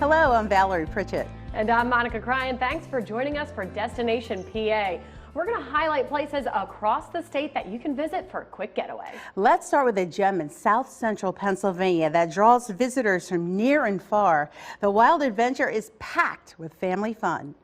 Hello, I'm Valerie Pritchett. And I'm Monica Cryan. Thanks for joining us for Destination PA. We're going to highlight places across the state that you can visit for a quick getaway. Let's start with a gem in south central Pennsylvania that draws visitors from near and far. The Wild Adventure is packed with family fun.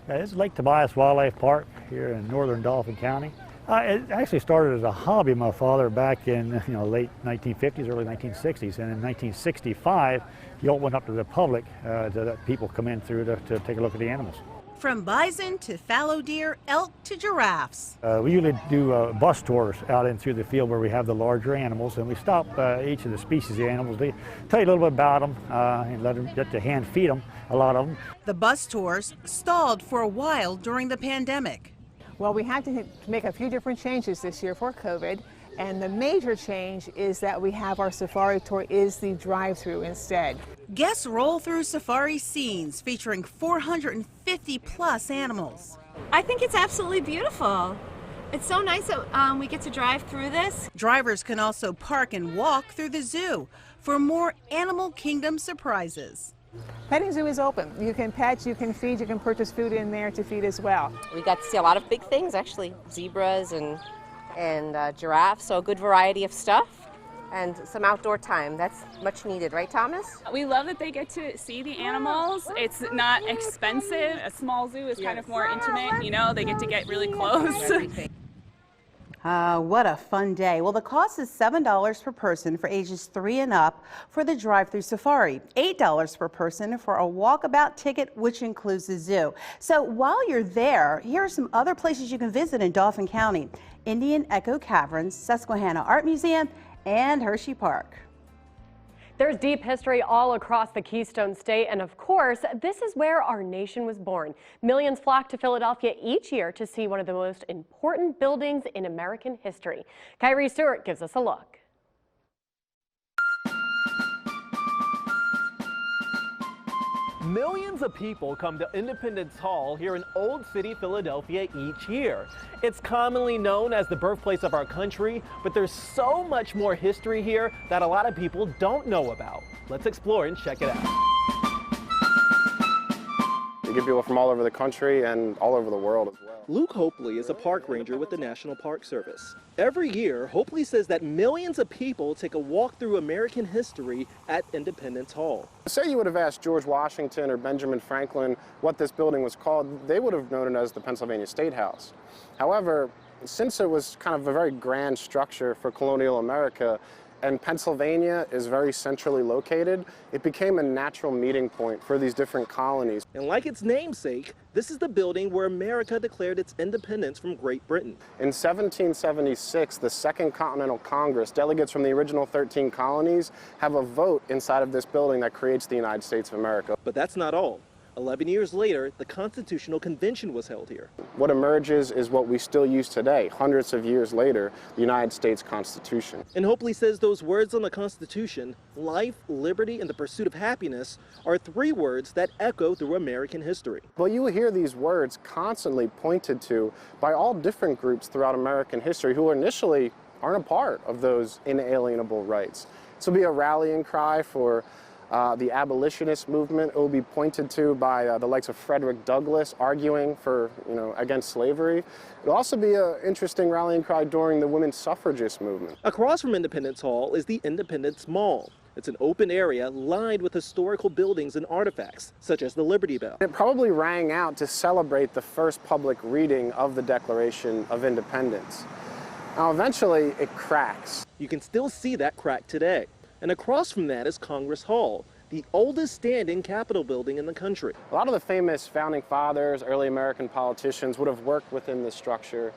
This is Lake Tobias Wildlife Park here in northern Dauphin County. It actually started as a hobby of my father back in late 1950s, early 1960s, and in 1965 he opened up to the public to let people come in through to take a look at the animals. From bison to fallow deer, elk to giraffes. We usually do bus tours out in through the field where we have the larger animals, and we stop each of the species of animals. They tell you a little bit about them and let the hand feed them, a lot of them. The bus tours stalled for a while during the pandemic. Well, we had to make a few different changes this year for COVID, and the major change is that we have our safari tour is the drive-through instead. Guests roll through safari scenes featuring 450 plus animals. I think it's absolutely beautiful. It's so nice that we get to drive through this. Drivers can also park and walk through the zoo for more Animal Kingdom surprises. Petting zoo is open. You can pet, you can feed, you can purchase food in there to feed as well. We got to see a lot of big things, actually, zebras and giraffes, so a good variety of stuff and some outdoor time. That's much needed, right, Thomas? We love that they get to see the animals. It's not expensive. A small zoo is kind of more intimate, they get to get really close. What a fun day. Well, the cost is $7 per person for ages 3 and up for the drive-through safari, $8 per person for a walkabout ticket, which includes the zoo. So while you're there, here are some other places you can visit in Dauphin County: Indian Echo Caverns, Susquehanna Art Museum, and Hershey Park. There's deep history all across the Keystone State, and of course, this is where our nation was born. Millions flock to Philadelphia each year to see one of the most important buildings in American history. Kyrie Stewart gives us a look. Millions of people come to Independence Hall here in Old City, Philadelphia each year. It's commonly known as the birthplace of our country, but there's so much more history here that a lot of people don't know about. Let's explore and check it out. You get people from all over the country and all over the world as well. Luke Hopley is a park ranger with the National Park Service. Every year, Hopley says that millions of people take a walk through American history at Independence Hall. Say you would have asked George Washington or Benjamin Franklin what this building was called, they would have known it as the Pennsylvania State House. However, since it was kind of a very grand structure for colonial America, and Pennsylvania is very centrally located, it became a natural meeting point for these different colonies. And like its namesake, this is the building where America declared its independence from Great Britain. In 1776, the Second Continental Congress, delegates from the original 13 colonies, have a vote inside of this building that creates the United States of America. But that's not all. 11 years later, the Constitutional Convention was held here. What emerges is what we still use today, hundreds of years later, the United States Constitution. And Hopley says those words on the Constitution, life, liberty, and the pursuit of happiness, are 3 words that echo through American history. Well, you will hear these words constantly pointed to by all different groups throughout American history who initially aren't a part of those inalienable rights. This will be a rallying cry for the abolitionist movement. It will be pointed to by the likes of Frederick Douglass arguing for, against slavery. It will also be an interesting rallying cry during the women's suffragist movement. Across from Independence Hall is the Independence Mall. It's an open area lined with historical buildings and artifacts, such as the Liberty Bell. It probably rang out to celebrate the first public reading of the Declaration of Independence. Now, eventually, it cracks. You can still see that crack today. And across from that is Congress Hall, the oldest standing Capitol building in the country. A lot of the famous founding fathers, early American politicians would have worked within this structure.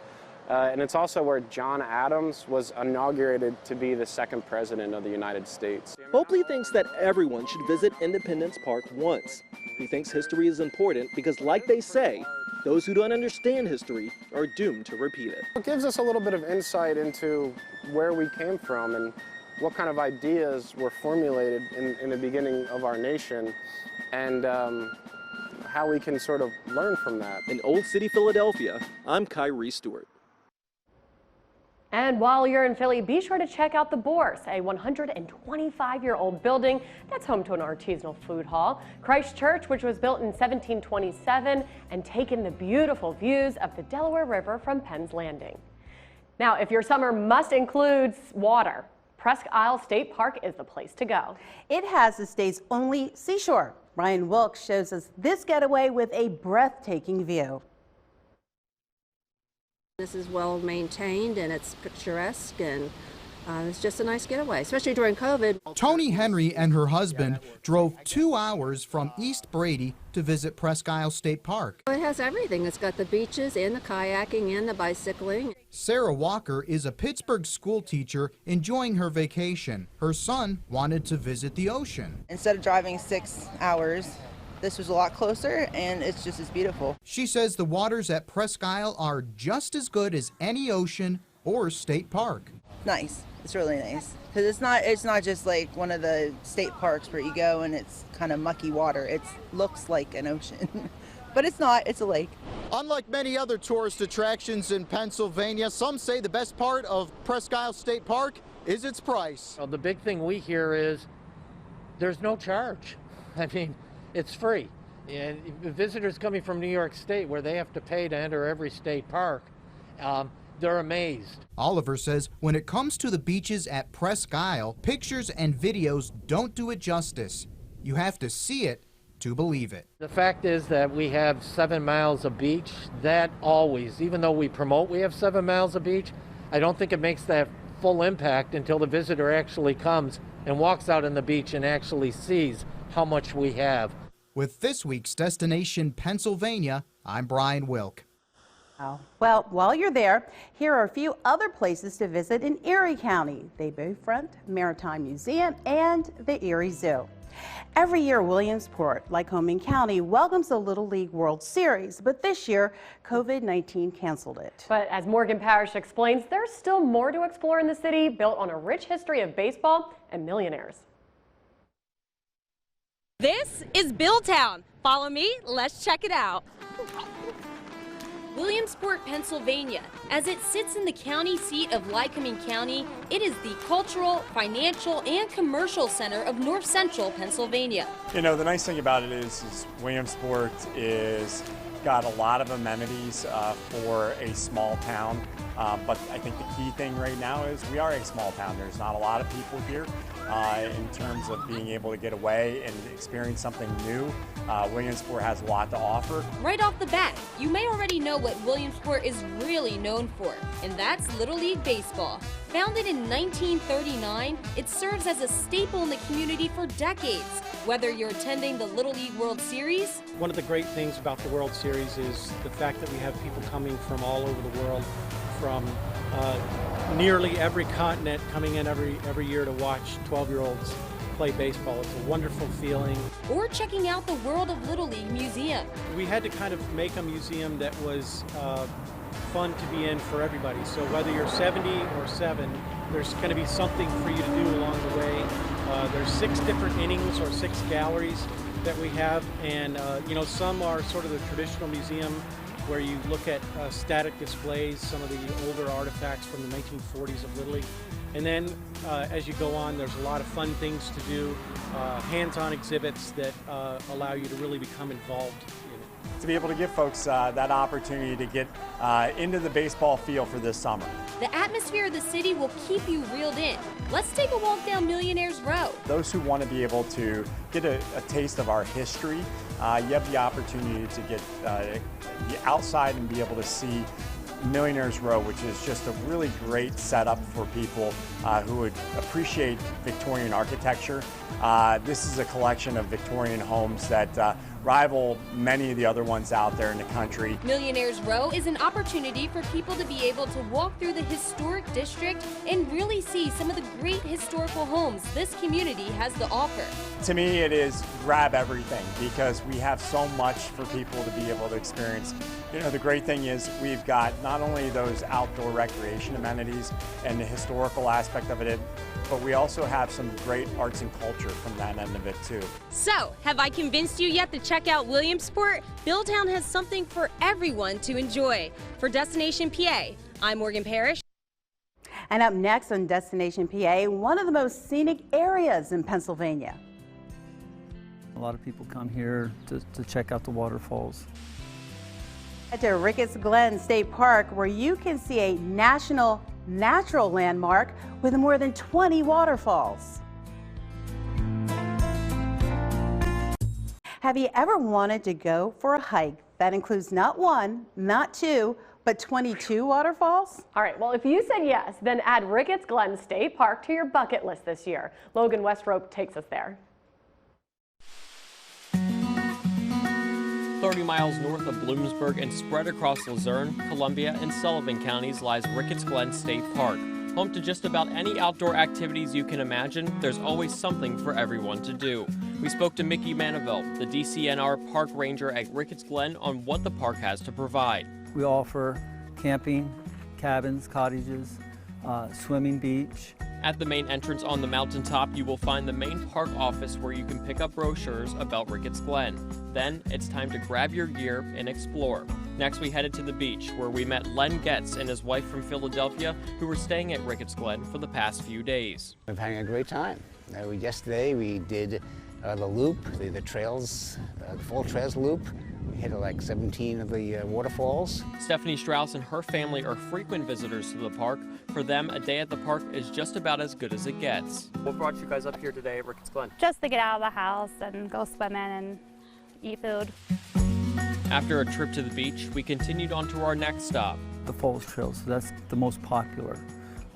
And it's also where John Adams was inaugurated to be the 2nd president of the United States. Hopley thinks that everyone should visit Independence Park once. He thinks history is important because, like they say, those who don't understand history are doomed to repeat it. It gives us a little bit of insight into where we came from and what kind of ideas were formulated in the beginning of our nation, and how we can sort of learn from that. In Old City, Philadelphia, I'm Kyrie Stewart. And while you're in Philly, be sure to check out the Bourse, a 125-year-old building that's home to an artisanal food hall. Christ Church, which was built in 1727 and taken the beautiful views of the Delaware River from Penn's Landing. Now, if your summer must include water, Presque Isle State Park is the place to go. It has the state's only seashore. Ryan Wilkes shows us this getaway with a breathtaking view. This is well maintained and it's picturesque, and it's just a nice getaway, especially during COVID. Tony Henry and her husband drove 2 hours from East Brady to visit Presque Isle State Park. It has everything. It's got the beaches and the kayaking and the bicycling. Sarah Walker is a Pittsburgh school teacher enjoying her vacation. Her son wanted to visit the ocean. Instead of driving 6 hours, this was a lot closer, and it's just as beautiful. She says the waters at Presque Isle are just as good as any ocean or state park. Nice. It's really nice because it's not just like one of the state parks where you go and it's kind of mucky water. It looks like an ocean, but it's not. It's a lake. Unlike many other tourist attractions in Pennsylvania, some say the best part of Presque Isle State Park is its price. Well, the big thing we hear is there's no charge. I mean, it's free. And visitors coming from New York State, where they have to pay to enter every state park, they're amazed. Oliver says when it comes to the beaches at Presque Isle, pictures and videos don't do it justice. You have to see it to believe it. The fact is that we have 7 miles of beach. That always, even though we promote we have 7 miles of beach, I don't think it makes that full impact until the visitor actually comes and walks out on the beach and actually sees how much we have. With this week's Destination Pennsylvania, I'm Brian Wilk. Well, while you're there, here are a few other places to visit in Erie County: the Bayfront Maritime Museum and the Erie Zoo. Every year, Williamsport, Lycoming County, welcomes the Little League World Series, but this year, COVID-19 canceled it. But as Morgan Parrish explains, there's still more to explore in the city, built on a rich history of baseball and millionaires. This is Billtown. Follow me, let's check it out. Williamsport, Pennsylvania. As it sits in the county seat of Lycoming County, it is the cultural, financial, and commercial center of north central Pennsylvania. You know, the nice thing about it is Williamsport is got a lot of amenities for a small town, but I think the key thing right now is we are a small town. There's not a lot of people here in terms of being able to get away and experience something new. Williamsport has a lot to offer. Right off the bat, you may already know what Williamsport is really known for, and that's Little League Baseball. Founded in 1939, it serves as a staple in the community for decades. Whether you're attending the Little League World Series. One of the great things about the World Series is the fact that we have people coming from all over the world, from nearly every continent, coming in every year to watch 12-year-olds play baseball. It's a wonderful feeling. Or checking out the World of Little League Museum. We had to kind of make a museum that was fun to be in for everybody. So whether you're 70 or 7, there's going to be something for you to do along the way. There's 6 different innings or 6 galleries that we have, and you know, some are sort of the traditional museum where you look at static displays, some of the older artifacts from the 1940s of Little League. And then as you go on, there's a lot of fun things to do, hands-on exhibits that allow you to really become involved in it. To be able to give folks that opportunity to get into the baseball feel for this summer. The atmosphere of the city will keep you reeled in. Let's take a walk down Millionaires Row. Those who want to be able to get a taste of our history, you have the opportunity to get outside and be able to see Millionaires Row, which is just a really great setup for people who would appreciate Victorian architecture. This is a collection of Victorian homes that rival many of the other ones out there in the country. Millionaires Row is an opportunity for people to be able to walk through the historic district and really see some of the great historical homes this community has to offer. To me, it is grab everything, because we have so much for people to be able to experience. You know, the great thing is we've got not only those outdoor recreation amenities and the historical aspect of it, but we also have some great arts and culture from that end of it too. So, have I convinced you yet to check out Williamsport? Billtown has something for everyone to enjoy. For Destination PA, I'm Morgan Parrish. And up next on Destination PA, one of the most scenic areas in Pennsylvania. A lot of people come here to check out the waterfalls. At the Ricketts Glen State Park, where you can see a national natural landmark with more than 20 waterfalls. Have you ever wanted to go for a hike that includes not one, not two, but 22 waterfalls? All right, well, if you said yes, then add Ricketts Glen State Park to your bucket list this year. Logan Westrope takes us there. 30 miles north of Bloomsburg and spread across Luzerne, Columbia, and Sullivan counties lies Ricketts Glen State Park. Home to just about any outdoor activities you can imagine, there's always something for everyone to do. We spoke to Mickey Manivelt, the DCNR park ranger at Ricketts Glen, on what the park has to provide. We offer camping, cabins, cottages, swimming beach. At the main entrance on the mountaintop, you will find the main park office where you can pick up brochures about Ricketts Glen. Then it's time to grab your gear and explore. Next, we headed to the beach, where we met Len Getz and his wife from Philadelphia, who were staying at Ricketts Glen for the past few days. We're having a great time. Yesterday we did the loop, the trails, the Fall Trails loop. We hit like 17 of the waterfalls. Stephanie Strauss and her family are frequent visitors to the park. For them, a day at the park is just about as good as it gets. What brought you guys up here today at Ricketts Glen? Just to get out of the house and go swimming and eat food. After a trip to the beach, we continued on to our next stop. The Falls Trail, so that's the most popular.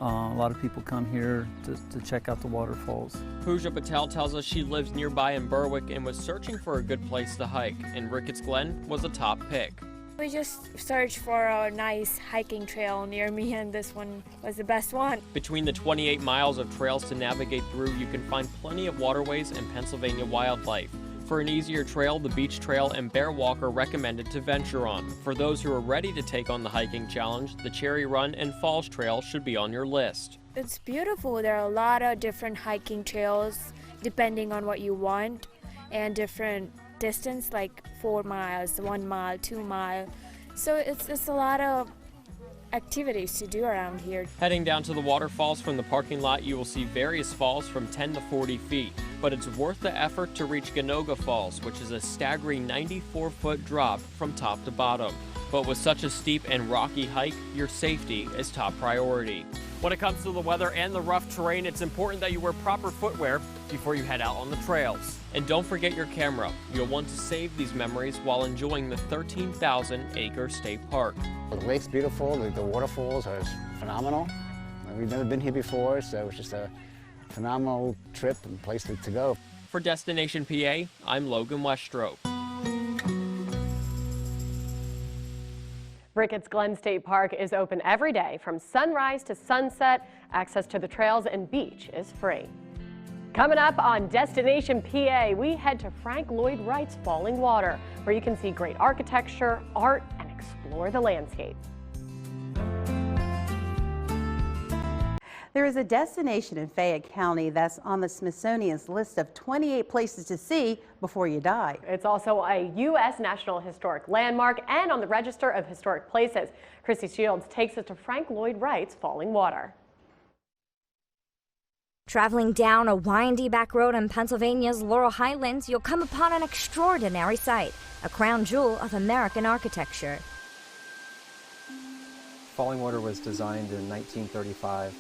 A lot of people come here to check out the waterfalls. Pooja Patel tells us she lives nearby in Berwick and was searching for a good place to hike, and Ricketts Glen was a top pick. We just searched for a nice hiking trail near me, and this one was the best one. Between the 28 miles of trails to navigate through, you can find plenty of waterways and Pennsylvania wildlife. For an easier trail, the Beach Trail and Bear Walk are recommended to venture on. For those who are ready to take on the hiking challenge, the Cherry Run and Falls Trail should be on your list. It's beautiful. There are a lot of different hiking trails depending on what you want, and different distance, like 4 miles, 1 mile, 2 miles. So it's a lot of activities to do around here. Heading down to the waterfalls from the parking lot, you will see various falls from 10 to 40 feet. But it's worth the effort to reach Ganoga Falls, which is a staggering 94-foot drop from top to bottom. But with such a steep and rocky hike, your safety is top priority. When it comes to the weather and the rough terrain, it's important that you wear proper footwear before you head out on the trails. And don't forget your camera. You'll want to save these memories while enjoying the 13,000-acre state park. The lake's beautiful, the waterfalls are phenomenal. We've never been here before, so it's just a phenomenal trip and place to go. For Destination PA, I'm Logan Westrope. Ricketts Glen State Park is open every day from sunrise to sunset. Access to the trails and beach is free. Coming up on Destination PA, we head to Frank Lloyd Wright's Falling Water, where you can see great architecture, art, and explore the landscape. There is a destination in Fayette County that's on the Smithsonian's list of 28 places to see before you die. It's also a U.S. National Historic Landmark and on the Register of Historic Places. Christy Shields takes us to Frank Lloyd Wright's Falling Water. Traveling down a windy back road in Pennsylvania's Laurel Highlands, you'll come upon an extraordinary sight, a crown jewel of American architecture. Falling Water was designed in 1935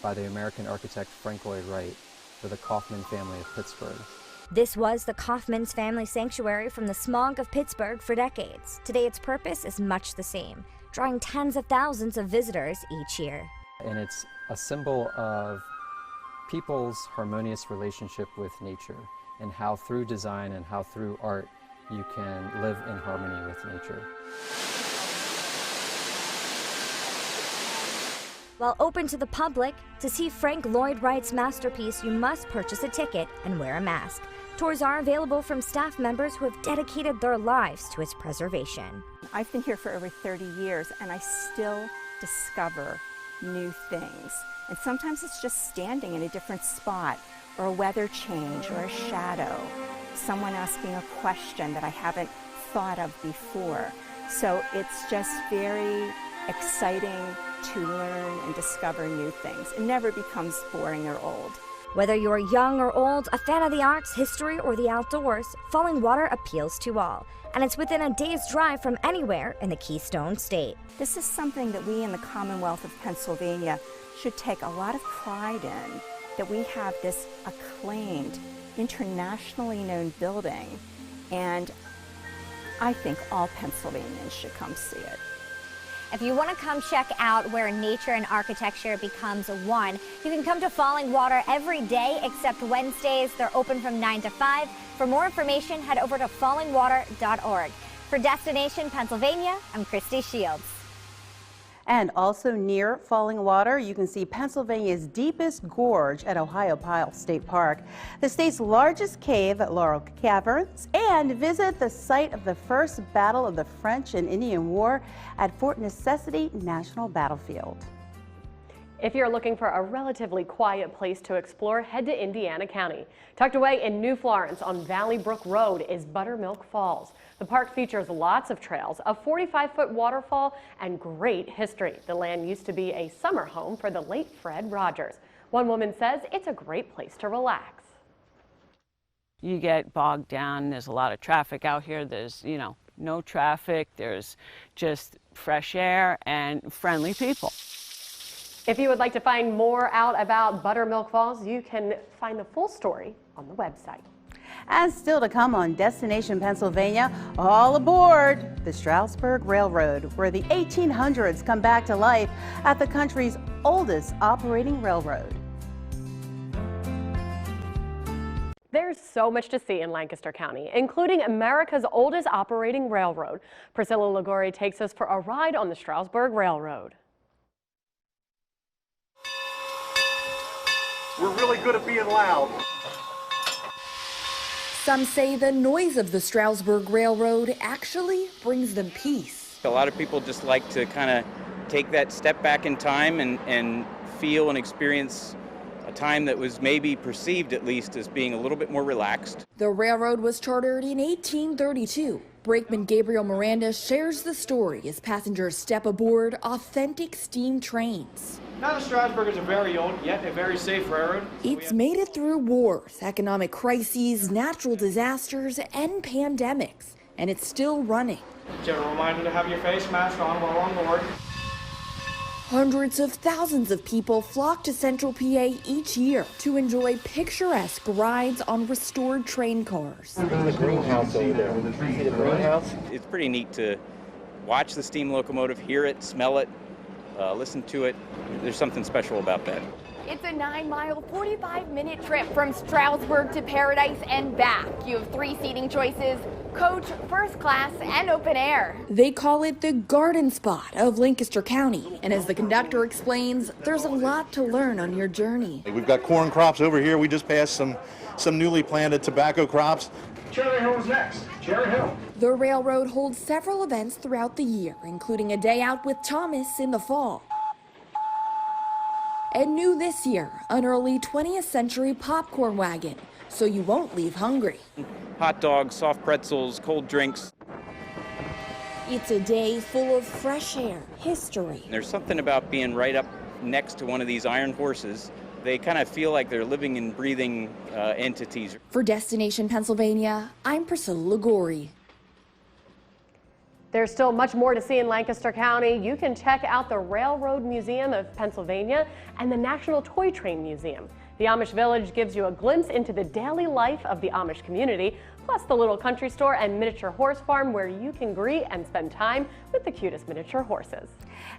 by the American architect Frank Lloyd Wright for the Kaufman family of Pittsburgh. This was the Kaufman's family sanctuary from the smog of Pittsburgh for decades. Today its purpose is much the same, drawing tens of thousands of visitors each year. And it's a symbol of people's harmonious relationship with nature, and how through design and how through art you can live in harmony with nature. While open to the public, to see Frank Lloyd Wright's masterpiece, you must purchase a ticket and wear a mask. Tours are available from staff members who have dedicated their lives to its preservation. I've been here for over 30 years and I still discover new things. And sometimes it's just standing in a different spot, or a weather change, or a shadow, someone asking a question that I haven't thought of before. So it's just very exciting to learn and discover new things. It never becomes boring or old. Whether you're young or old, a fan of the arts, history, or the outdoors, Falling Water appeals to all. And it's within a day's drive from anywhere in the Keystone State. This is something that we in the Commonwealth of Pennsylvania should take a lot of pride in, that we have this acclaimed, internationally known building, and I think all Pennsylvanians should come see it. If you want to come check out where nature and architecture becomes one, you can come to Falling Water every day except Wednesdays. They're open from 9 to 5. For more information, head over to fallingwater.org. For Destination Pennsylvania, I'm Christy Shields. And also near Falling Water, you can see Pennsylvania's deepest gorge at Ohiopyle State Park, the state's largest cave at Laurel Caverns, and visit the site of the first battle of the French and Indian War at Fort Necessity National Battlefield. If you're looking for a relatively quiet place to explore, head to Indiana County. Tucked away in New Florence on Valley Brook Road is Buttermilk Falls. The park features lots of trails, a 45-foot waterfall, and great history. The land used to be a summer home for the late Fred Rogers. One woman says it's a great place to relax. You get bogged down. There's a lot of traffic out here. There's, no traffic. There's just fresh air and friendly people. If you would like to find more out about Buttermilk Falls, you can find the full story on the website. And still to come on Destination Pennsylvania, all aboard the Strasburg Railroad, where the 1800s come back to life at the country's oldest operating railroad. There's so much to see in Lancaster County, including America's oldest operating railroad. Priscilla Ligori takes us for a ride on the Strasburg Railroad. We're really good at being loud. Some say the noise of the Strasburg Railroad actually brings them peace. A lot of people just like to kind of take that step back in time and feel and experience a time that was maybe perceived, at least, as being a little bit more relaxed. The railroad was chartered in 1832. Brakeman Gabriel Miranda shares the story as passengers step aboard authentic steam trains. Now the Strasburg is a very old, yet a very safe railroad. It's made it through wars, economic crises, natural disasters, and pandemics, and it's still running. General reminder to have your face mask on while on board. Hundreds of thousands of people flock to Central PA each year to enjoy picturesque rides on restored train cars. The greenhouse over there. See the greenhouse? It's pretty neat to watch the steam locomotive, hear it, smell it, listen to it. There's something special about that. It's a 9-mile, 45-minute trip from Strasburg to Paradise and back. You have 3 seating choices: coach, first class, and open air. They call it the garden spot of Lancaster County. And as the conductor explains, there's a lot to learn on your journey. We've got corn crops over here. We just passed some newly planted tobacco crops. Cherry Hill is next. Cherry Hill. The railroad holds several events throughout the year, including a day out with Thomas in the fall. And new this year, an early 20th century popcorn wagon, so you won't leave hungry. Hot dogs, soft pretzels, cold drinks. It's a day full of fresh air, history. There's something about being right up next to one of these iron horses. They kind of feel like they're living and breathing entities. For Destination Pennsylvania, I'm Priscilla Ligori. There's still much more to see in Lancaster County. You can check out the Railroad Museum of Pennsylvania and the National Toy Train Museum. The Amish Village gives you a glimpse into the daily life of the Amish community, plus the little country store and miniature horse farm where you can greet and spend time with the cutest miniature horses.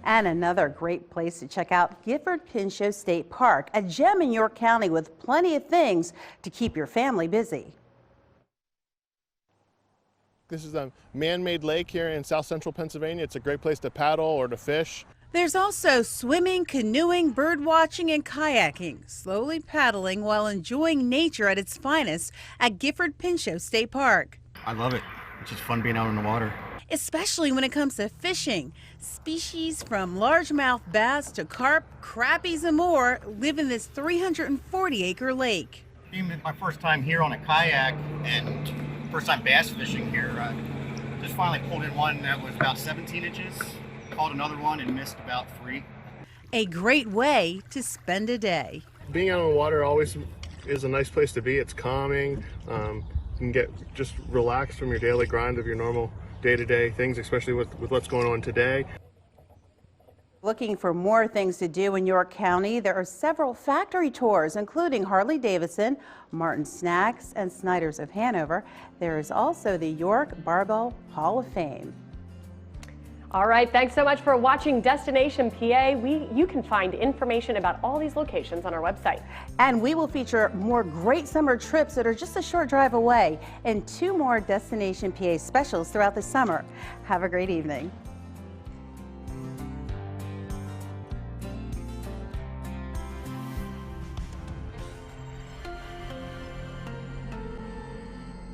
And another great place to check out, Gifford Pinchot State Park, a gem in York County with plenty of things to keep your family busy. This is a man-made lake here in south central Pennsylvania. It's a great place to paddle or to fish. There's also swimming, canoeing, bird watching, and kayaking, slowly paddling while enjoying nature at its finest at Gifford Pinchot State Park. I love it. It's just fun being out in the water. Especially when it comes to fishing. Species from largemouth bass to carp, crappies, and more live in this 340-acre lake. Being my first time here on a kayak and first time bass fishing here. Just finally pulled in one that was about 17 inches, caught another one and missed about 3. A great way to spend a day. Being out on the water always is a nice place to be. It's calming. You can get just relaxed from your daily grind of your normal day-to-day things, especially with what's going on today. Looking for more things to do in York County, there are several factory tours, including Harley-Davidson, Martin Snacks, and Snyder's of Hanover. There is also the York Barbell Hall of Fame. All right, thanks so much for watching Destination PA. You can find information about all these locations on our website. And we will feature more great summer trips that are just a short drive away and 2 more Destination PA specials throughout the summer. Have a great evening.